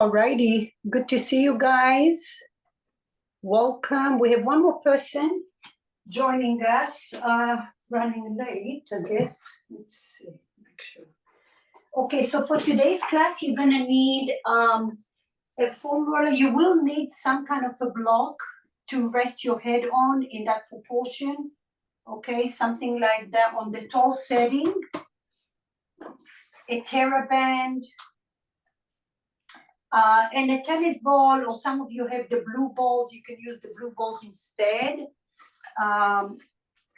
Alrighty, good to see you guys. Welcome. We have one more person joining us. Running late, I guess. Let's see. Make sure. Okay, so for today's class, you're gonna need a foam roller. You will need some kind of a block to rest your head on in that proportion. Okay, something like that on the tall setting. A TheraBand. And a tennis ball, or some of you have the blue balls, you can use the blue balls instead.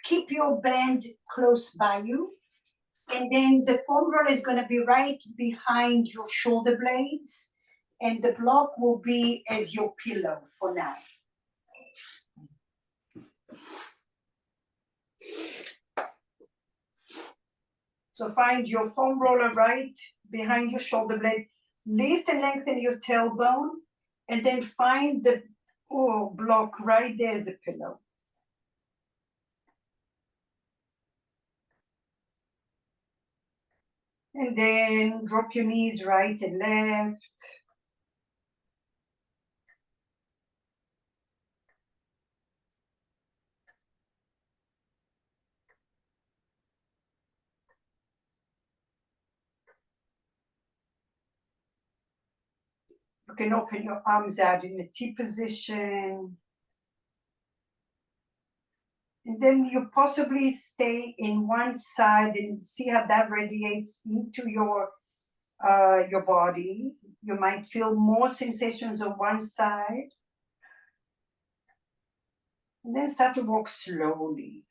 Keep your band close by you. And then the foam roller is going to be right behind your shoulder blades. And the block will be as your pillow for now. So find your foam roller right behind your shoulder blades. Lift and lengthen your tailbone, and then find the block right there as a pillow. And then drop your knees right and left. You can open your arms out in a T position. And then you possibly stay in one side and see how that radiates into your body. You might feel more sensations on one side. And then start to walk slowly.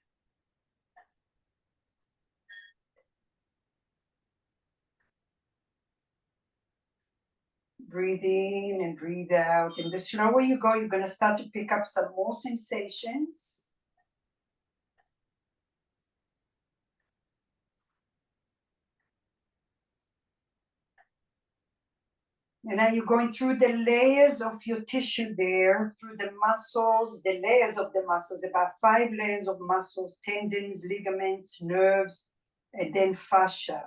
Breathe in and breathe out. And the slower you go, you're going to start to pick up some more sensations. And now you're going through the layers of your tissue there, through the muscles, the layers of the muscles, about 5 layers of muscles, tendons, ligaments, nerves, and then fascia.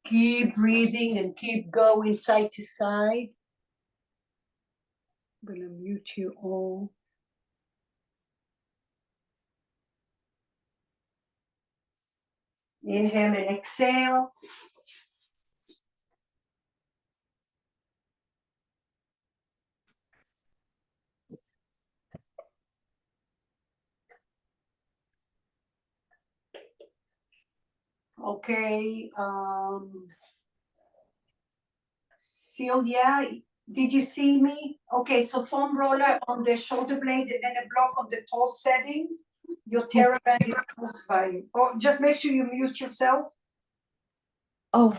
Keep breathing and keep going side to side. I'm going to mute you all. Inhale and exhale. Okay, Celia, did you see me? Okay, so foam roller on the shoulder blades and then a block on the tall setting. Your TheraBand is close by you. Oh, just make sure you mute yourself. Oh.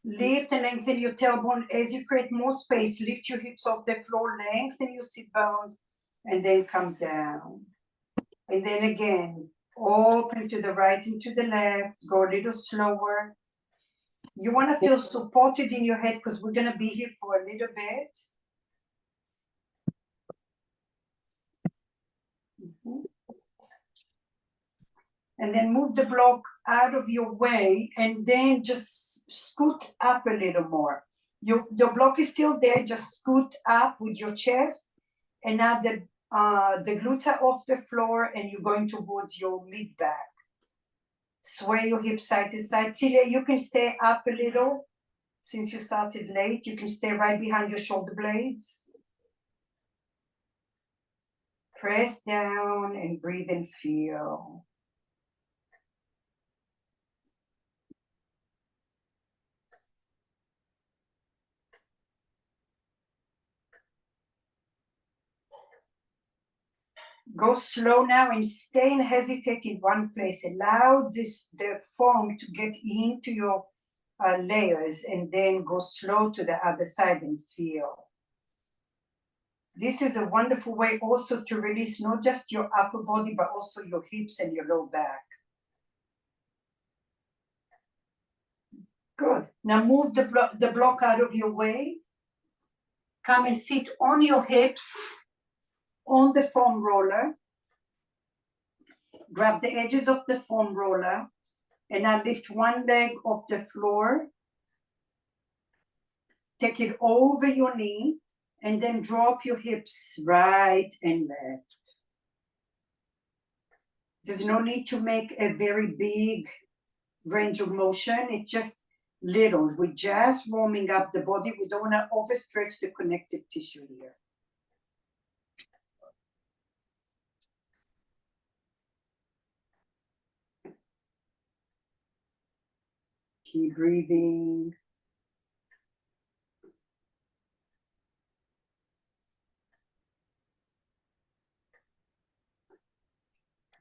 Lift and lengthen your tailbone as you create more space. Lift your hips off the floor, lengthen your sit bones, and then come down. And then again, open to the right and to the left. Go a little slower. You want to feel supported in your head because we're going to be here for a little bit. And then move the block out of your way and then just scoot up a little more. Your block is still there, just scoot up with your chest. And now the glutes are off the floor and you're going towards your mid-back. Sway your hips side to side. Celia, you can stay up a little. Since you started late, you can stay right behind your shoulder blades. Press down and breathe and feel. Go slow now and stay and hesitate in one place. Allow the foam to get into your layers and then go slow to the other side and feel. This is a wonderful way also to release not just your upper body, but also your hips and your low back. Good. Now move the block out of your way. Come and sit on your hips on the foam roller. Grab the edges of the foam roller and now lift one leg off the floor. Take it over your knee and then drop your hips right and left. There's no need to make a very big range of motion. It's just little. We're just warming up the body. We don't want to overstretch the connective tissue here. Keep breathing.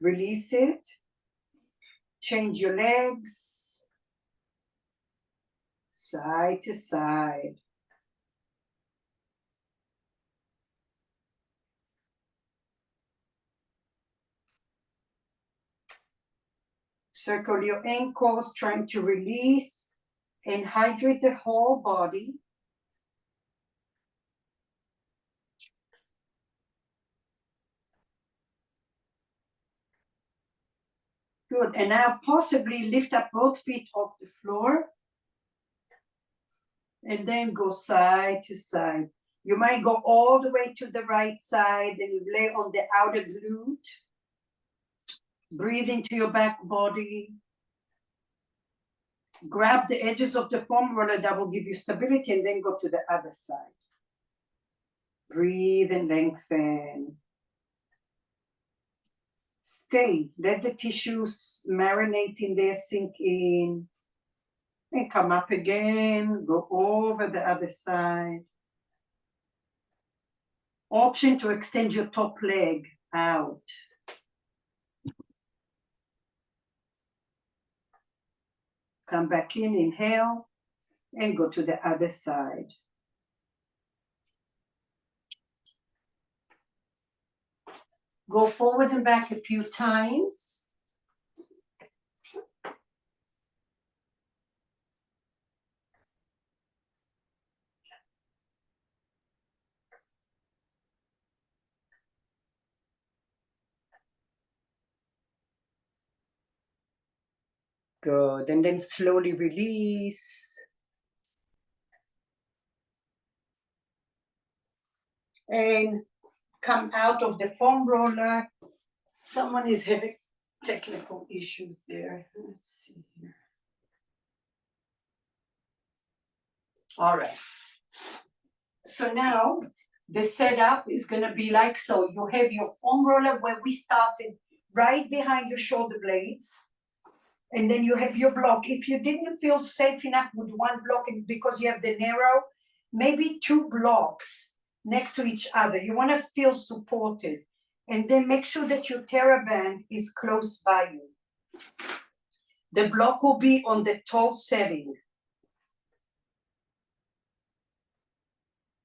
Release it. Change your legs. Side to side. Circle your ankles, trying to release and hydrate the whole body. Good. And now possibly lift up both feet off the floor. And then go side to side. You might go all the way to the right side and you lay on the outer glute. Breathe into your back body. Grab the edges of the foam roller, that will give you stability, and then go to the other side. Breathe and lengthen. Stay. Let the tissues marinate in there, sink in. And come up again. Go over the other side. Option to extend your top leg out. Come back in, inhale, and go to the other side. Go forward and back a few times. Good, and then slowly release. And come out of the foam roller. Someone is having technical issues there. Let's see here. All right. So now the setup is going to be like so. You have your foam roller where we started right behind your shoulder blades. And then you have your block. If you didn't feel safe enough with one block and because you have the narrow, maybe two blocks next to each other. You want to feel supported. And then make sure that your TheraBand is close by you. The block will be on the tall setting.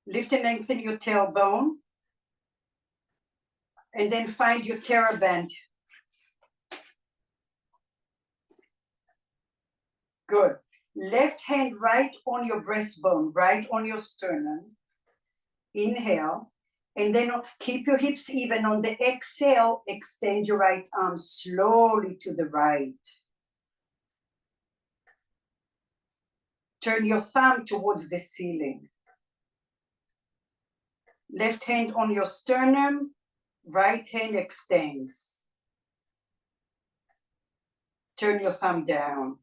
Lift and lengthen your tailbone. And then find your TheraBand. Good. Left hand right on your breastbone, right on your sternum. Inhale. And then keep your hips even. On the exhale, extend your right arm slowly to the right. Turn your thumb towards the ceiling. Left hand on your sternum, right hand extends. Turn your thumb down.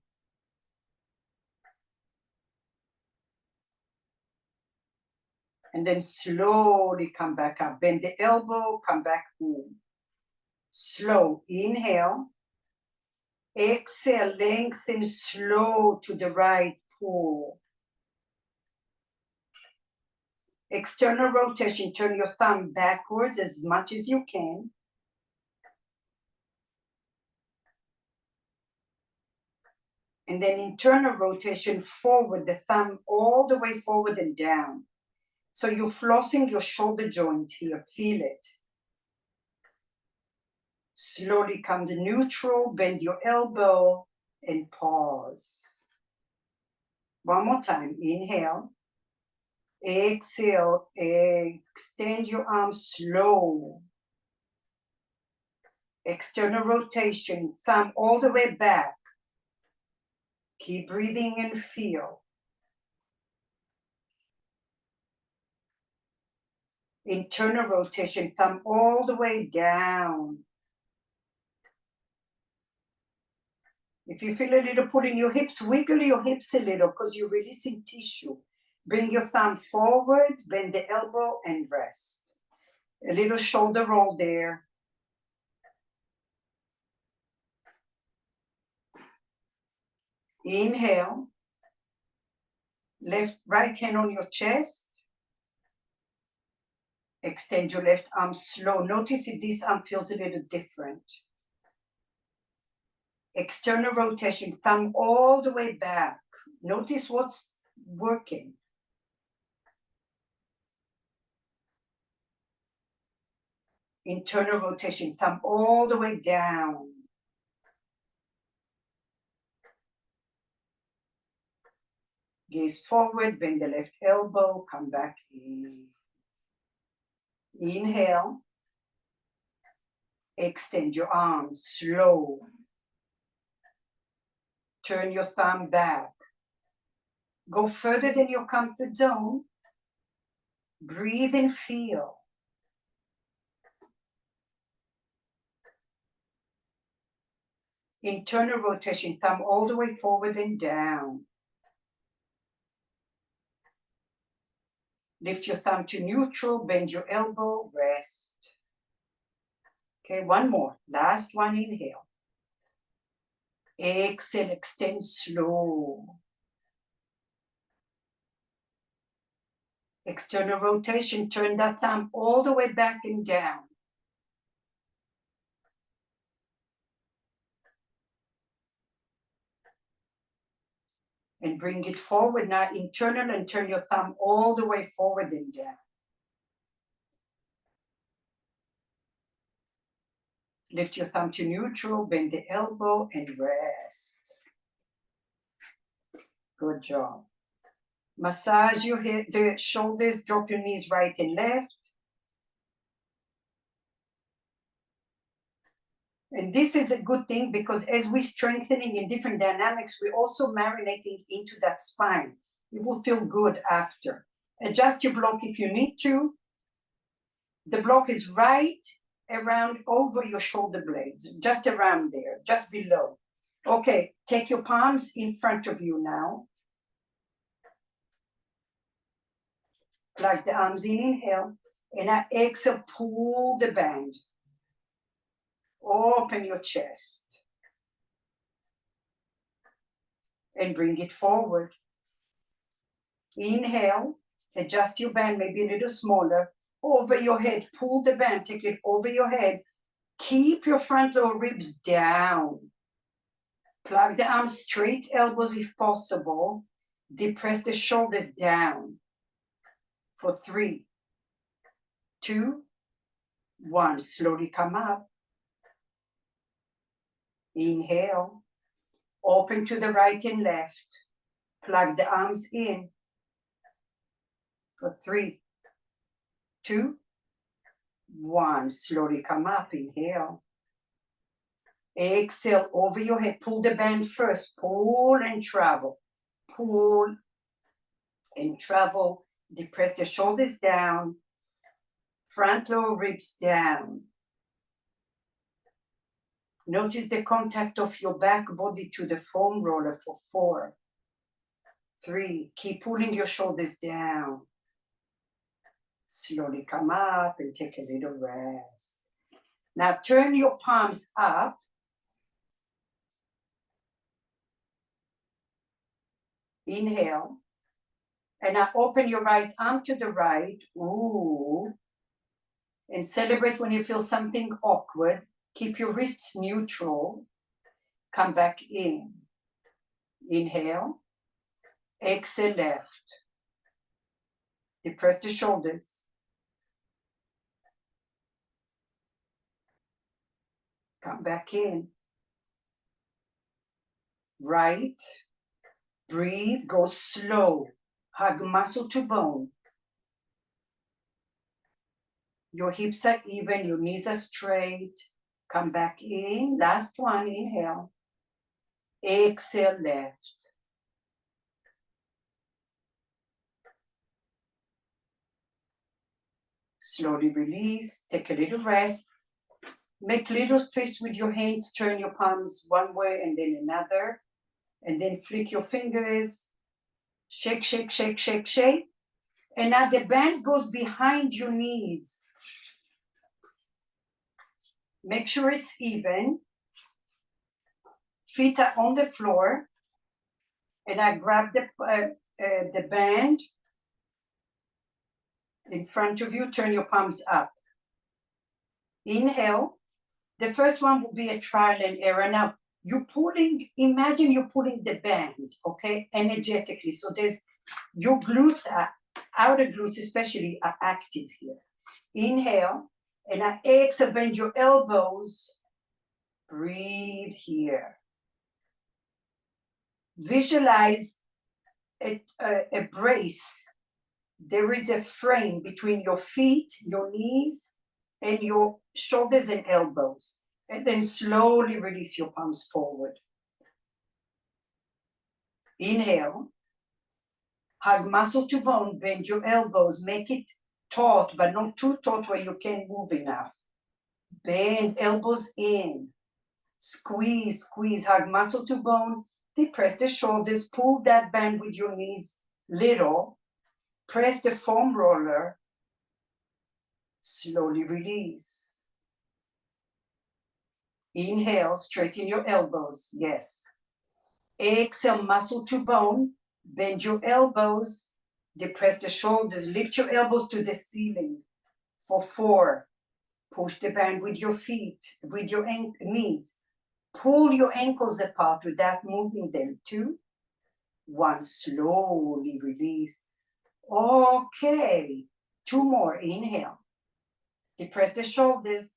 And then slowly come back up. Bend the elbow, come back home. Slow, inhale. Exhale, lengthen slow to the right, pull. External rotation, turn your thumb backwards as much as you can. And then internal rotation forward, the thumb all the way forward and down. So you're flossing your shoulder joint here, feel it. Slowly come to neutral, bend your elbow and pause. One more time, inhale. Exhale, extend your arms slow. External rotation, thumb all the way back. Keep breathing and feel. Internal rotation, thumb all the way down. If you feel a little pull in your hips, wiggle your hips a little because you're releasing tissue. Bring your thumb forward, bend the elbow and rest. A little shoulder roll there. Inhale. Right hand on your chest. Extend your left arm slow. Notice if this arm feels a little different. External rotation, thumb all the way back. Notice what's working. Internal rotation, thumb all the way down. Gaze forward, bend the left elbow, come back in. Inhale. Extend your arms, slow. Turn your thumb back. Go further than your comfort zone. Breathe and feel. Internal rotation, thumb all the way forward and down. Lift your thumb to neutral, bend your elbow, rest. Okay, one more. Last one, inhale. Exhale, extend slow. External rotation, turn that thumb all the way back and down. And bring it forward now, internal, and turn your thumb all the way forward and down. Lift your thumb to neutral, bend the elbow, and rest. Good job. Massage your head, the shoulders, drop your knees right and left. And this is a good thing because as we're strengthening in different dynamics, we're also marinating into that spine. You will feel good after. Adjust your block if you need to. The block is right around over your shoulder blades, just around there, just below. Okay, take your palms in front of you now. Like the arms in, inhale. And I exhale, pull the band. Open your chest. And bring it forward. Inhale, adjust your band, maybe a little smaller. Over your head, pull the band, take it over your head. Keep your front lower ribs down. Plug the arms straight, elbows if possible. Depress the shoulders down. For 3, 2, 1. Slowly come up. Inhale. Open to the right and left. Plug the arms in. For 3, 2, 1. Slowly come up. Inhale. Exhale over your head. Pull the band first. Pull and travel. Pull and travel. Depress the shoulders down. Front lower ribs down. Notice the contact of your back body to the foam roller for 4, 3. Keep pulling your shoulders down. Slowly come up and take a little rest. Now turn your palms up. Inhale. And now open your right arm to the right. Ooh. And celebrate when you feel something awkward. Keep your wrists neutral. Come back in. Inhale. Exhale left. Depress the shoulders. Come back in. Right. Breathe. Go slow. Hug muscle to bone. Your hips are even. Your knees are straight. Come back in. Last one, inhale. Exhale, left. Slowly release. Take a little rest. Make little fists with your hands. Turn your palms one way and then another. And then flick your fingers. Shake, shake, shake, shake, shake. And now the band goes behind your knees. Make sure it's even. Feet are on the floor. And I grab the band in front of you. Turn your palms up. Inhale. The first one will be a trial and error. Now, imagine you're pulling the band, okay, energetically. So your glutes outer glutes especially are active here. Inhale, and I exhale, bend your elbows. Breathe here. Visualize a brace. There is a frame between your feet, your knees, and your shoulders and elbows. And then slowly release your palms forward. Inhale. Hug muscle to bone, bend your elbows, make it taut, but not too taut where you can't move enough. Bend elbows in. Squeeze, squeeze, hug muscle to bone, depress the shoulders, pull that band with your knees little, press the foam roller, slowly release. Inhale, straighten your elbows, yes. Exhale, muscle to bone, bend your elbows, depress the shoulders, lift your elbows to the ceiling for 4. Push the band with your feet, with your knees. Pull your ankles apart without moving them. 2, 1, slowly release. Okay, 2 more, inhale. Depress the shoulders,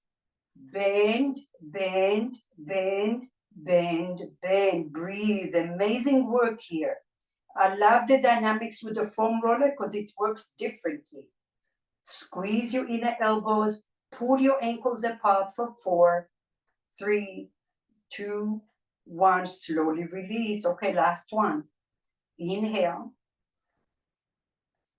bend, bend, bend, bend, bend, breathe. Amazing work here. I love the dynamics with the foam roller because it works differently. Squeeze your inner elbows, pull your ankles apart for 4, 3, 2, 1, slowly release. Okay, last one. Inhale.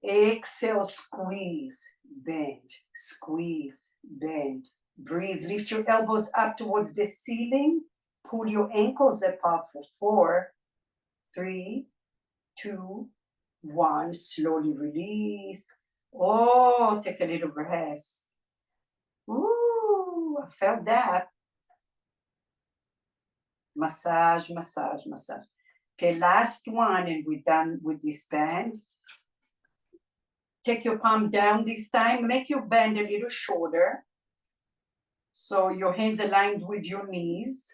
Exhale, squeeze, bend, squeeze, bend. Breathe, lift your elbows up towards the ceiling. Pull your ankles apart for 4, 3, 2, 1, slowly release. Oh, take a little rest. Ooh, I felt that. Massage, massage, massage. Okay, last one, and we're done with this band. Take your palm down this time. Make your band a little shorter. So your hands aligned with your knees.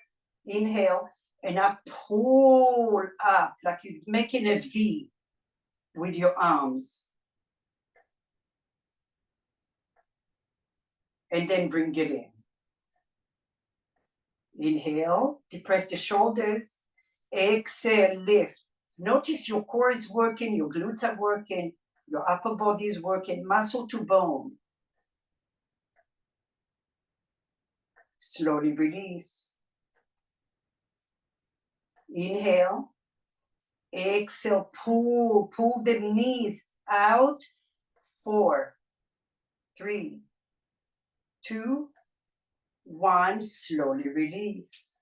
Inhale, and I pull up like you're making a V with your arms. And then bring it in. Inhale, depress the shoulders. Exhale, lift. Notice your core is working, your glutes are working, your upper body is working, muscle to bone. Slowly release. Inhale. Exhale, pull the knees out. 4, 3, 2, 1, slowly release.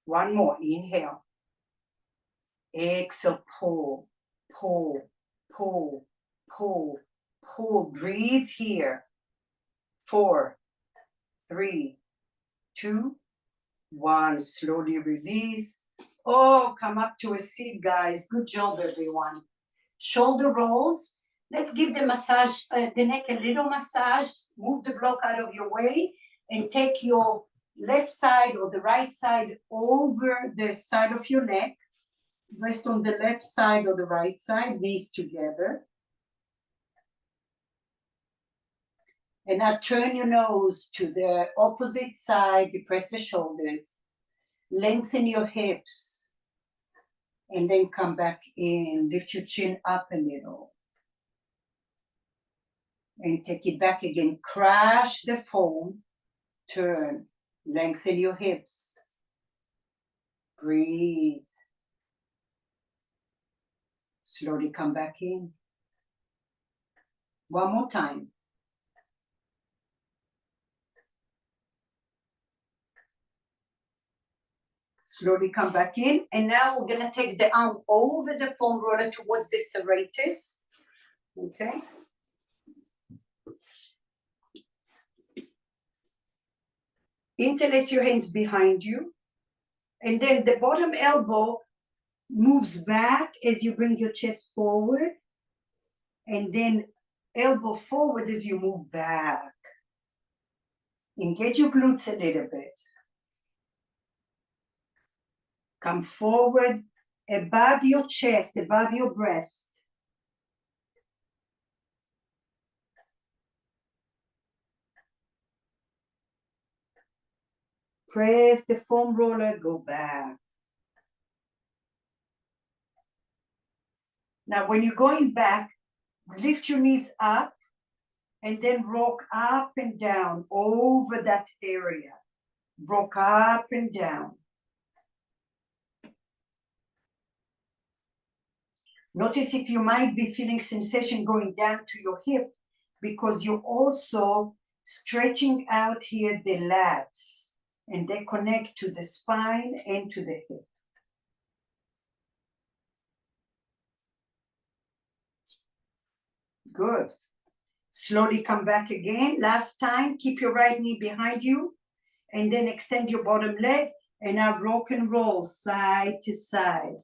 One more, inhale. Exhale, pull, pull, pull, pull, pull. Breathe here. 4, 3, 2, 1, slowly release. Oh, come up to a seat, guys. Good job, everyone. Shoulder rolls. Let's give the massage, the neck a little massage. Move the block out of your way and take your left side or the right side over the side of your neck. Rest on the left side or the right side, knees together. And now turn your nose to the opposite side, depress the shoulders, lengthen your hips, and then come back in, lift your chin up a little. And take it back again, crash the foam, Turn. Lengthen your hips. Breathe. Slowly come back in. One more time. Slowly come back in. And now we're going to take the arm over the foam roller towards the serratus. Okay. Interlace your hands behind you. And then the bottom elbow moves back as you bring your chest forward. And then elbow forward as you move back. Engage your glutes a little bit. Come forward above your chest, above your breast. Press the foam roller, go back. Now, when you're going back, lift your knees up and then rock up and down over that area. Rock up and down. Notice if you might be feeling sensation going down to your hip because you're also stretching out here the lats and they connect to the spine and to the hip. Good. Slowly come back again. Last time, keep your right knee behind you and then extend your bottom leg and now rock and roll side to side.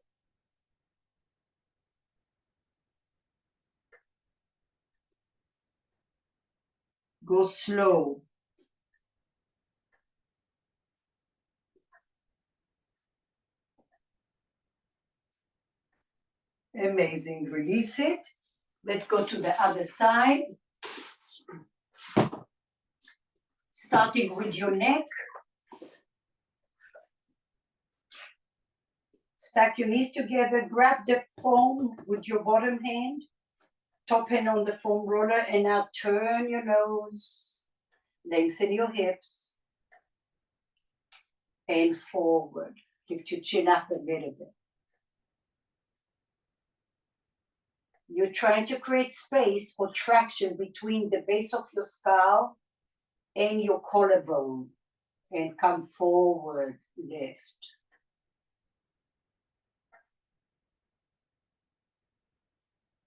Go slow. Amazing. Release it. Let's go to the other side. Starting with your neck. Stack your knees together. Grab the foam with your bottom hand. Top hand on the foam roller. And now turn your nose. Lengthen your hips. And forward. Lift your chin up a little bit. You're trying to create space for traction between the base of your skull and your collarbone. And come forward, lift.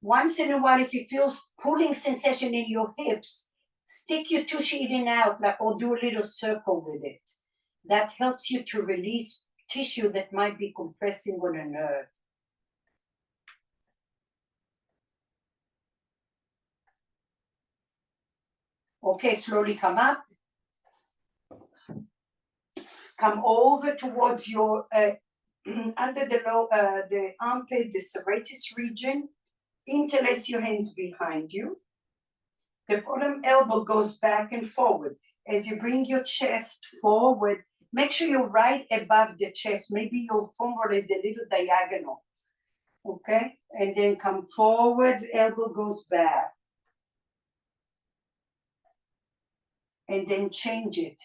Once in a while, if you feel pulling sensation in your hips, stick your tushy in and out, like, or do a little circle with it. That helps you to release tissue that might be compressing on a nerve. Okay, slowly come up. Come over towards your, under the armpit, the serratus region. Interlace your hands behind you. The bottom elbow goes back and forward. As you bring your chest forward, make sure you're right above the chest. Maybe your foam roller is a little diagonal. Okay? And then come forward, elbow goes back. And then change it.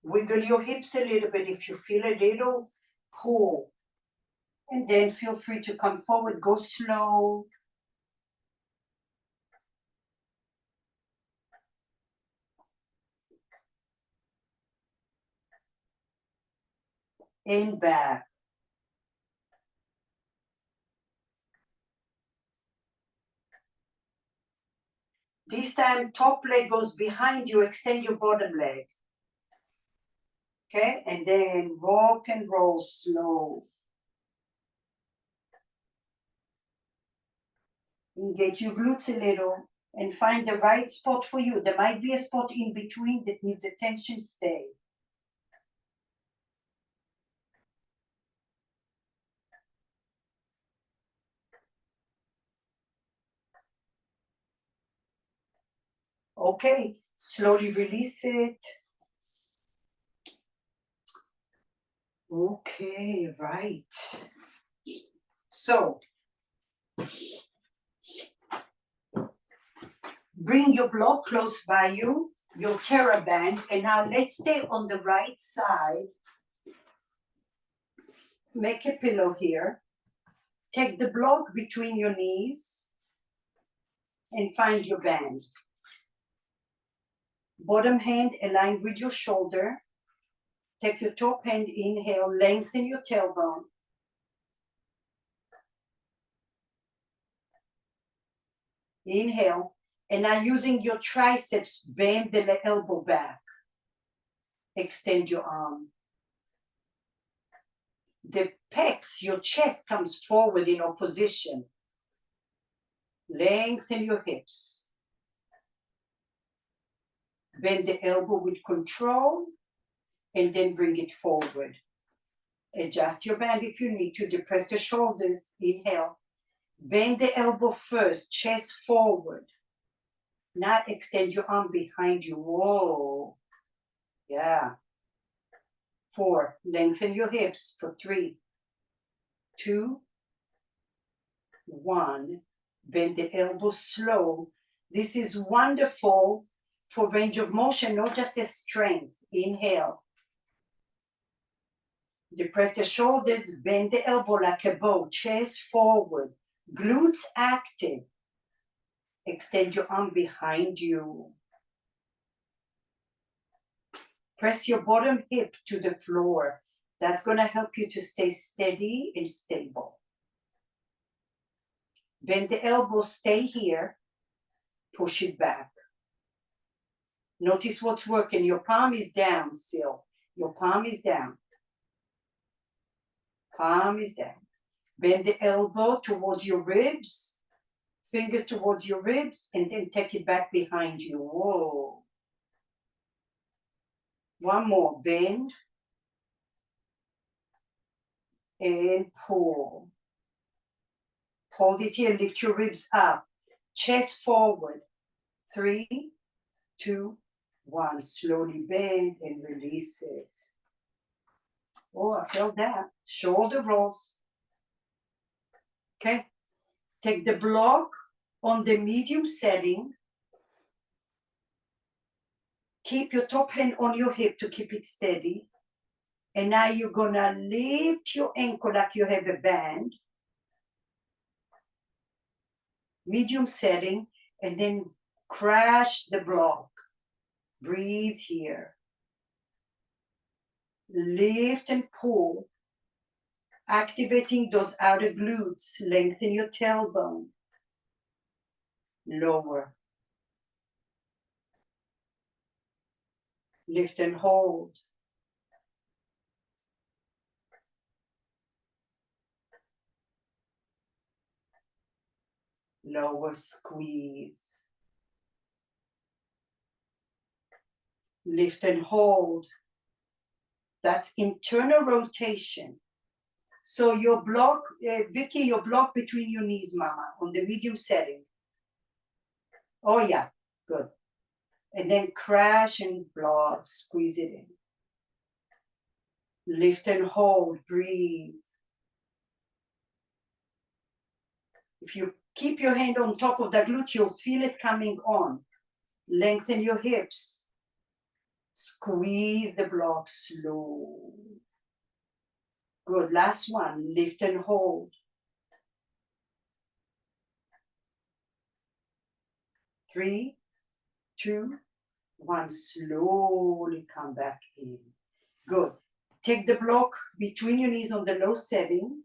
Wiggle your hips a little bit if you feel a little pull. And then feel free to come forward. Go slow. And back. This time, top leg goes behind you. Extend your bottom leg. Okay? And then rock and roll slow. Engage your glutes a little and find the right spot for you. There might be a spot in between that needs attention. Stay. Okay, slowly release it. Okay, right. So, Bring your block close by you, your TheraBand, and now let's stay on the right side. Make a pillow here. Take the block between your knees and find your band. Bottom hand aligned with your shoulder. Take your top hand, inhale, lengthen your tailbone. Inhale, and now using your triceps, bend the elbow back. Extend your arm. The pecs, your chest comes forward in opposition. Lengthen your hips. Bend the elbow with control and then bring it forward. Adjust your band if you need to. Depress the shoulders. Inhale. Bend the elbow first, chest forward. Now extend your arm behind you. Whoa. Yeah. 4. Lengthen your hips for 3, 2, 1. Bend the elbow slow. This is wonderful for range of motion, not just as strength. Inhale. Depress the shoulders, bend the elbow like a bow, chest forward, glutes active. Extend your arm behind you. Press your bottom hip to the floor. That's going to help you to stay steady and stable. Bend the elbow, stay here. Push it back. Notice what's working. Your palm is down still. Your palm is down. Palm is down. Bend the elbow towards your ribs. Fingers towards your ribs, and then take it back behind you. Whoa. One more. Bend. And pull. Hold it here. Lift your ribs up. Chest forward. 3, 2, 1. Slowly bend and release it. Oh, I felt that. Shoulder rolls. Okay. Take the block on the medium setting. Keep your top hand on your hip to keep it steady. And now you're gonna lift your ankle like you have a band. Medium setting, and then crash the block. Breathe here. Lift and pull. Activating those outer glutes. Lengthen your tailbone. Lower. Lift and hold. Lower, squeeze. Lift and hold. That's internal rotation. So your block, Vicky, your block between your knees, mama, on the medium setting. Oh yeah, good. And then crash and block, squeeze it in. Lift and hold, breathe. If you keep your hand on top of the glute, you'll feel it coming on. Lengthen your hips. Squeeze the block slow. Good, last one, lift and hold. 3, 2, 1, slowly come back in. Good. Take the block between your knees on the low setting.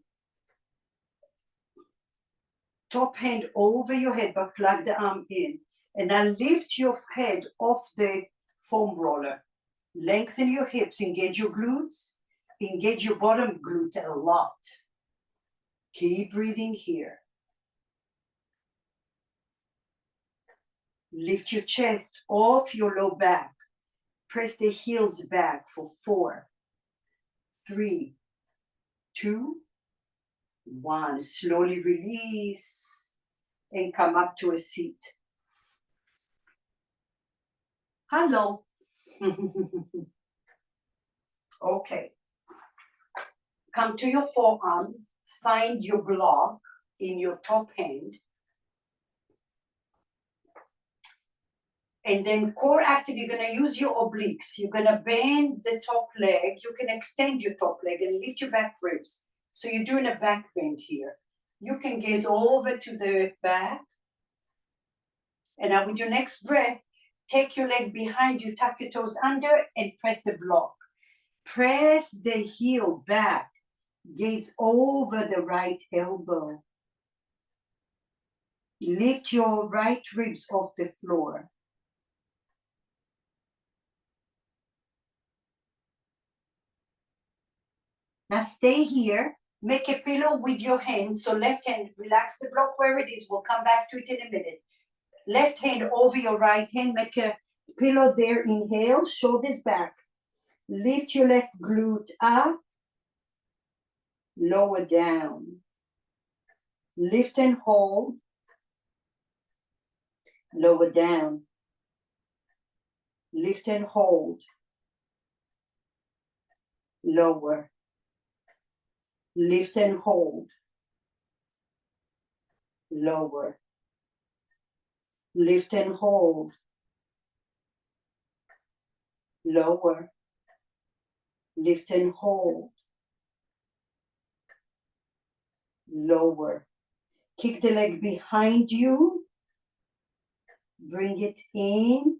Top hand over your head, but plug the arm in. And now lift your head off the foam roller. Lengthen your hips, engage your glutes, engage your bottom glute a lot. Keep breathing here. Lift your chest off your low back. Press the heels back for 4, 3, 2, 1. Slowly release and come up to a seat. Hello. Okay. Come to your forearm. Find your block in your top hand. And then core active, you're going to use your obliques. You're going to bend the top leg. You can extend your top leg and lift your back ribs. So you're doing a back bend here. You can gaze over to the back. And now with your next breath, take your leg behind you, tuck your toes under and press the block. Press the heel back. Gaze over the right elbow. Lift your right ribs off the floor. Now stay here. Make a pillow with your hands. So left hand, relax the block where it is. We'll come back to it in a minute. Left hand over your right hand. Make a pillow there. Inhale, shoulders back. Lift your left glute up. Lower down. Lift and hold. Lower down. Lift and hold. Lower. Lift and hold. Lower. Lift and hold. Lower. Lift and hold. Lower. Kick the leg behind you. Bring it in.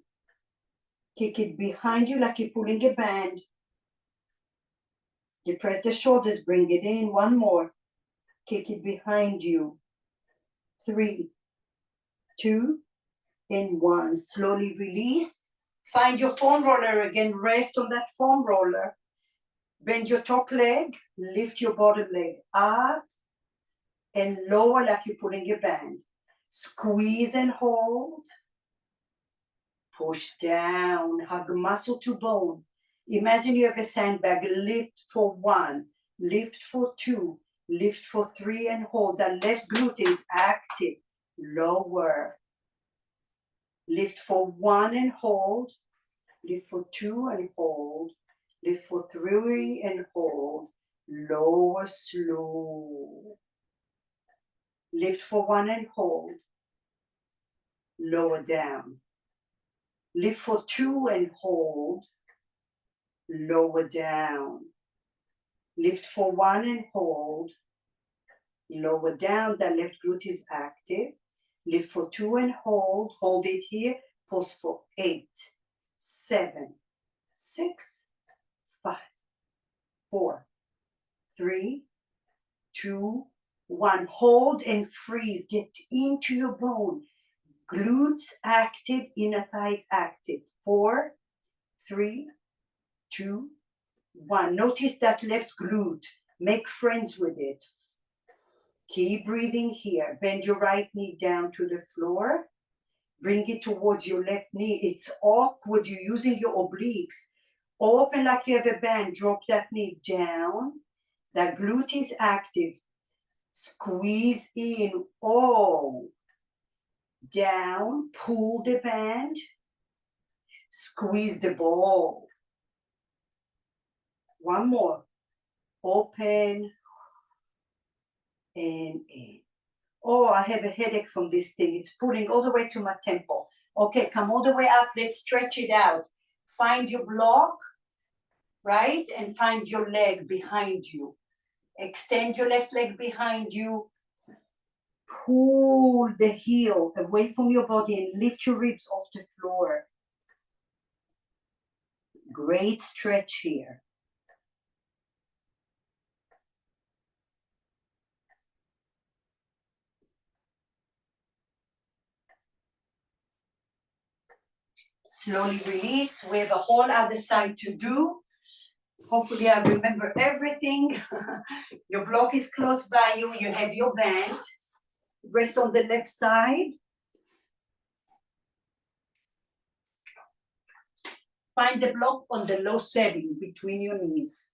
Kick it behind you like you're pulling a band. Depress the shoulders, bring it in. One more. Kick it behind you. 3, 2, and 1. Slowly release. Find your foam roller again. Rest on that foam roller. Bend your top leg. Lift your bottom leg up and lower like you're pulling a band. Squeeze and hold. Push down. Hug muscle to bone. Imagine you have a sandbag. Lift for 1. Lift for 2. Lift for 3 and hold. That left glute is active. Lower. Lift for 1 and hold. Lift for 2 and hold. Lift for 3 and hold. Lower slow. Lift for 1 and hold. Lower down. Lift for 2 and hold. Lower down. Lift for 1 and hold. Lower down. The left glute is active. Lift for 2 and hold. Hold it here. Pause for 8, 7, 6, 5, 4, 3, 2, 1. Hold and freeze. Get into your bone. Glutes active, inner thighs active. 4, 3, 2, 1. Notice that left glute. Make friends with it. Keep breathing here. Bend your right knee down to the floor. Bring it towards your left knee. It's awkward. You're using your obliques. Open like you have a band. Drop that knee down. That glute is active. Squeeze in. Oh. Down. Pull the band. Squeeze the ball. One more. Open and in. Oh, I have a headache from this thing. It's pulling all the way to my temple. Okay, come all the way up. Let's stretch it out. Find your block, right? And find your leg behind you. Extend your left leg behind you. Pull the heel away from your body and lift your ribs off the floor. Great stretch here. Slowly release. We have a whole other side to do. Hopefully I remember everything. Your block is close by you. You have your band. Rest on the left side. Find the block on the low setting between your knees.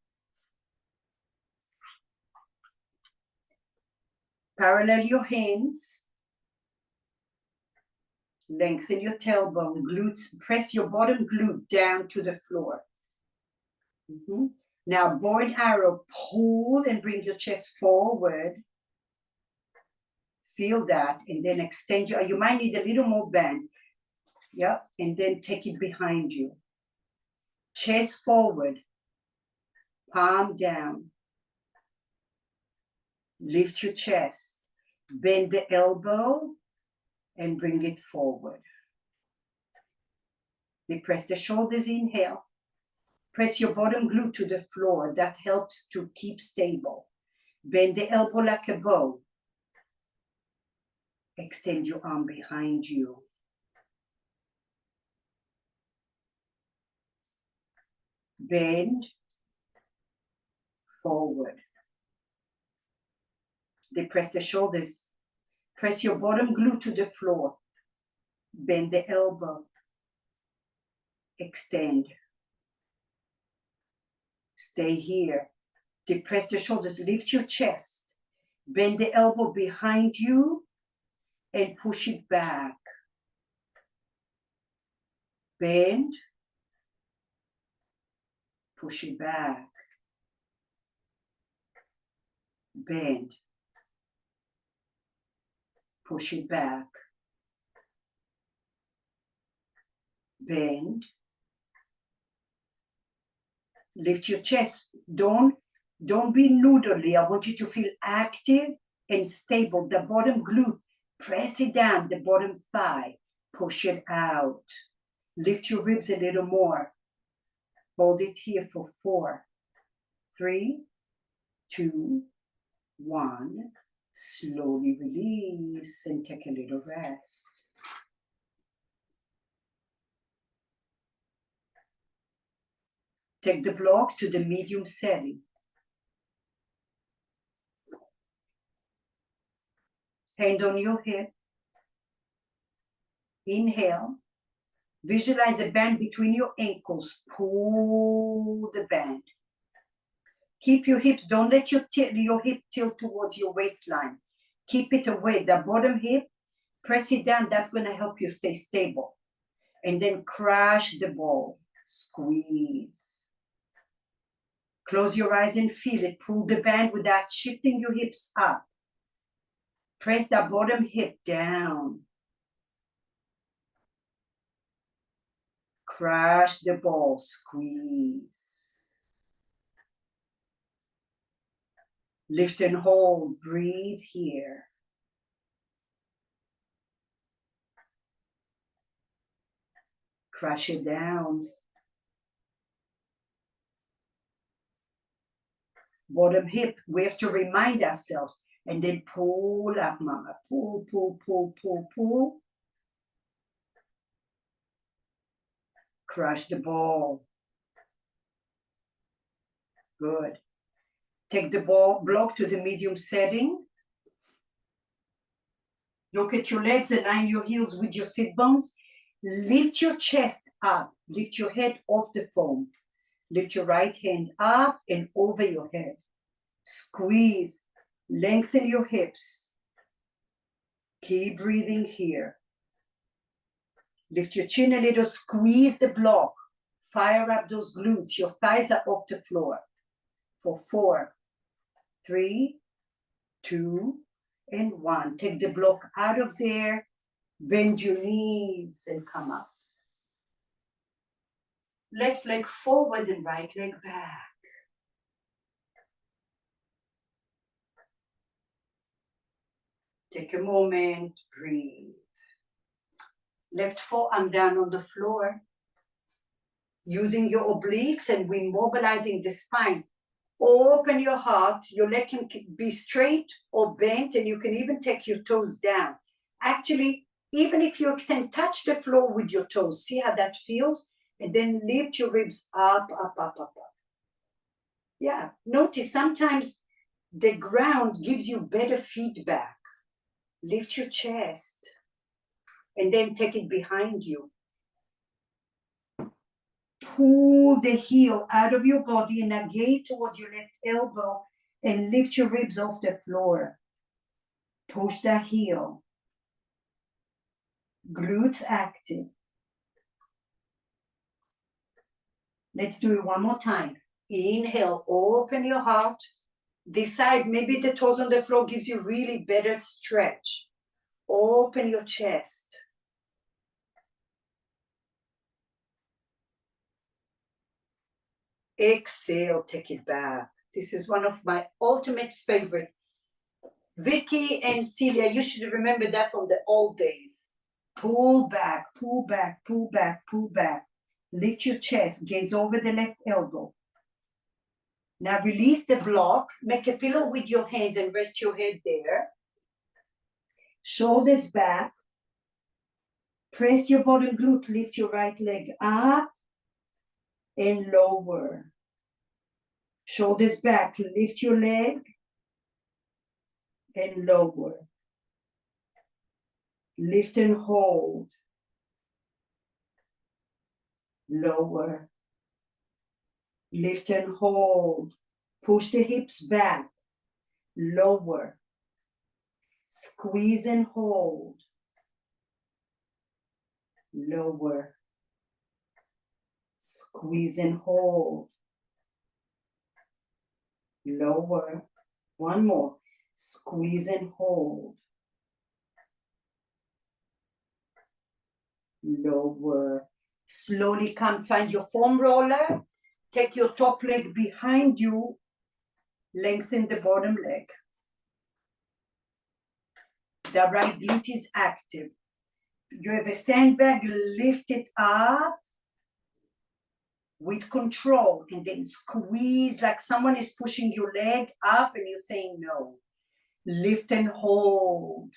Parallel your hands. Lengthen your tailbone, glutes. Press your bottom glute down to the floor. Now, bow and arrow, pull and bring your chest forward. Feel that, and then extend you might need a little more bend. Yeah, and then take it behind you. Chest forward, palm down. Lift your chest, bend the elbow and bring it forward. Depress the shoulders, inhale. Press your bottom glute to the floor. That helps to keep stable. Bend the elbow like a bow. Extend your arm behind you. Bend forward. Depress the shoulders. Press your bottom glute to the floor. Bend the elbow. Extend. Stay here. Depress the shoulders. Lift your chest. Bend the elbow behind you and push it back. Bend. Push it back. Bend. Push it back. Bend. Lift your chest. Don't be noodly. I want you to feel active and stable. The bottom glute, press it down. The bottom thigh, push it out. Lift your ribs a little more. Hold it here for 4, 3, 2, 1. Slowly release and take a little rest. Take the block to the medium setting. Hand on your hip. Inhale. Visualize a band between your ankles. Pull the band. Keep your hips. Don't let your hip tilt towards your waistline. Keep it away. The bottom hip, press it down. That's going to help you stay stable. And then crash the ball. Squeeze. Close your eyes and feel it. Pull the band without shifting your hips up. Press the bottom hip down. Crash the ball. Squeeze. Lift and hold. Breathe here. Crush it down. Bottom hip, we have to remind ourselves. And then pull up, mama. Pull, pull, pull, pull, pull. Crush the ball. Good. Take the ball block to the medium setting. Look at your legs, align your heels with your sit bones. Lift your chest up. Lift your head off the foam. Lift your right hand up and over your head. Squeeze. Lengthen your hips. Keep breathing here. Lift your chin a little. Squeeze the block. Fire up those glutes. Your thighs are off the floor. For 4, 3, 2, and 1. Take the block out of there. Bend your knees and come up. Left leg forward and right leg back. Take a moment, breathe. Left forearm down on the floor. Using your obliques and we're mobilizing the spine. Open your heart. Your leg can be straight or bent, and you can even take your toes down. Actually, even if you extend, touch the floor with your toes. See how that feels? And then lift your ribs up, up, up, up, up. Yeah, notice sometimes the ground gives you better feedback. Lift your chest and then take it behind you. Pull the heel out of your body and now gaze toward your left elbow and lift your ribs off the floor. Push the heel. Glutes active. Let's do it one more time. Inhale, open your heart. Decide, maybe the toes on the floor gives you really better stretch. Open your chest. Exhale, take it back. This is one of my ultimate favorites. Vicky and Celia, you should remember that from the old days. Pull back, pull back, pull back, pull back. Lift your chest, gaze over the left elbow. Now release the block. Make a pillow with your hands and rest your head there. Shoulders back. Press your bottom glute, lift your right leg up and lower. Shoulders back, lift your leg and lower. Lift and hold. Lower. Lift and hold. Push the hips back. Lower. Squeeze and hold. Lower. Squeeze and hold. Lower. One more. Squeeze and hold. Lower. Slowly come find your foam roller. Take your top leg behind you. Lengthen the bottom leg. The right glute is active. You have a sandbag, lift it up with control and then squeeze like someone is pushing your leg up and you're saying no. Lift and hold.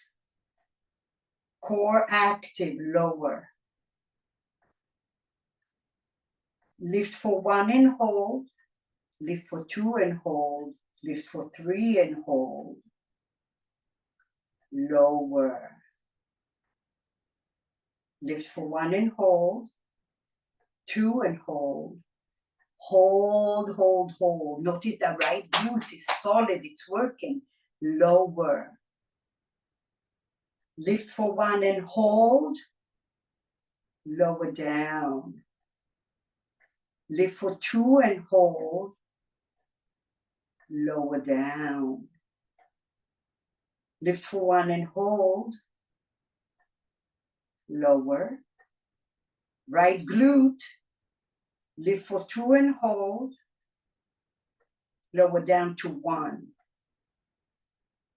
Core active, lower. Lift for 1 and hold. Lift for 2 and hold. Lift for 3 and hold. Lower. Lift for 1 and hold. 2 and hold. Hold, hold, hold. Notice the right glute is solid, it's working. Lower. Lift for 1 and hold. Lower down. Lift for 2 and hold. Lower down. Lift for 1 and hold. Lower. Right glute. Lift for 2 and hold. Lower down to 1.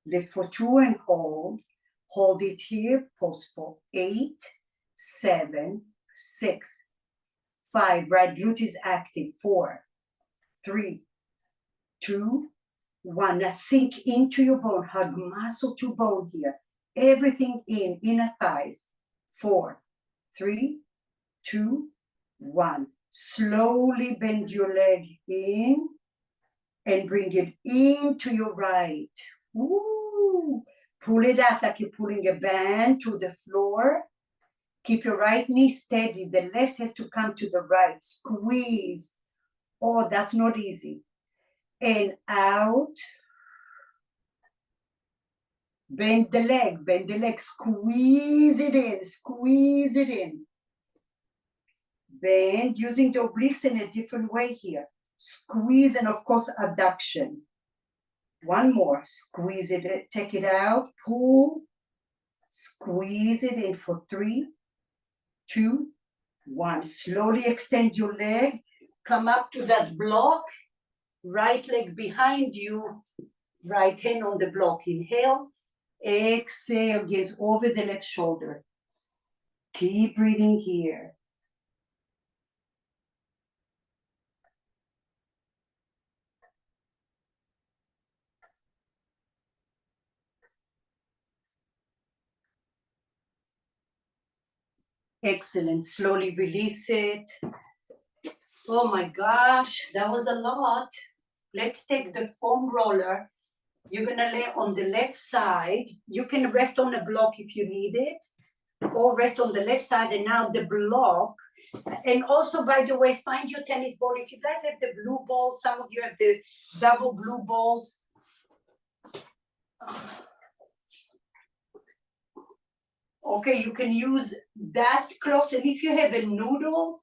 Lift for 2 and hold. Hold it here. Pause for 8, 7, 6, 5. Right glute is active. 4, 3, 2, 1. Now sink into your bone. Hug muscle to bone here. Everything in, inner thighs. 4, 3, 2, 1. Slowly bend your leg in and bring it into your right. Woo. Pull it out like you're pulling a band to the floor. Keep your right knee steady. The left has to come to the right. Squeeze. Oh, that's not easy. And out. Bend the leg, squeeze it in, squeeze it in. Bend using the obliques in a different way here. Squeeze and of course adduction. One more, squeeze it, take it out, pull, squeeze it in for 3, 2, 1. Slowly extend your leg, come up to that block, right leg behind you, right hand on the block. Inhale, exhale, gaze over the left shoulder. Keep breathing here. Excellent. Slowly release it. Oh my gosh, that was a lot. Let's take the foam roller. You're going to lay on the left side. You can rest on a block if you need it, or rest on the left side. And now the block. And also, by the way, find your tennis ball. If you guys have the blue balls, some of you have the double blue balls. Okay, you can use that close. And if you have a noodle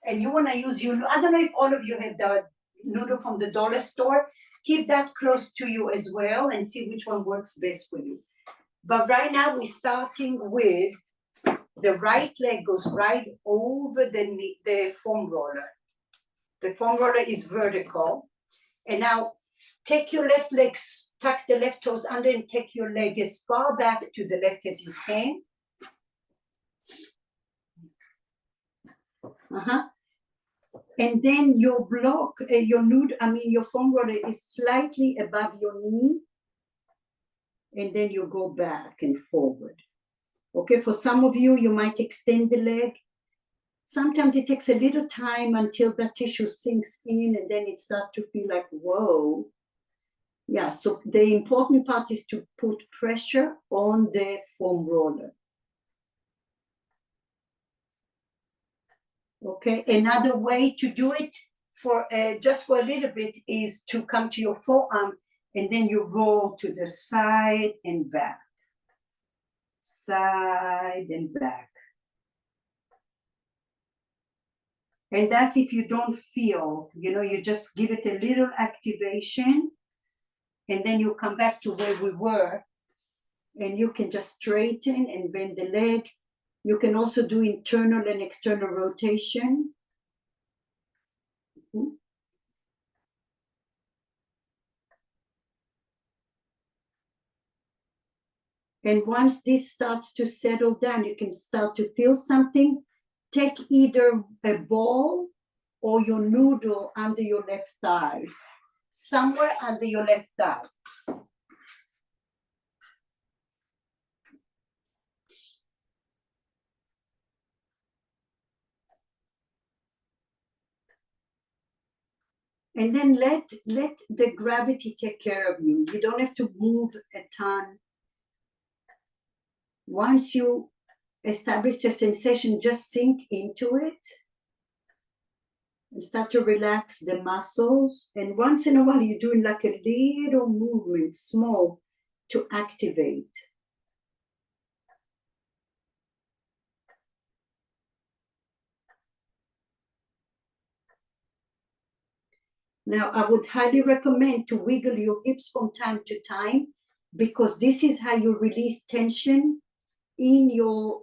and you want to use your, I don't know if all of you have the noodle from the dollar store, keep that close to you as well and see which one works best for you. But right now we're starting with the right leg goes right over the foam roller. The foam roller is vertical. And now take your left leg, tuck the left toes under and take your leg as far back to the left as you can. And then your block, your foam roller is slightly above your knee. And then you go back and forward. Okay, for some of you, you might extend the leg. Sometimes it takes a little time until the tissue sinks in and then it starts to feel like, whoa. Yeah, so the important part is to put pressure on the foam roller. Okay, another way to do it for just for a little bit is to come to your forearm and then you roll to the side and back. Side and back. And that's if you don't feel, you just give it a little activation and then you come back to where we were and you can just straighten and bend the leg. You can also do internal and external rotation. And once this starts to settle down, you can start to feel something. Take either a ball or your noodle under your left thigh, somewhere under your left thigh. And then let the gravity take care of you. You don't have to move a ton. Once you establish the sensation, just sink into it and start to relax the muscles. And once in a while, you're doing like a little movement, small, to activate. Now, I would highly recommend to wiggle your hips from time to time because this is how you release tension in your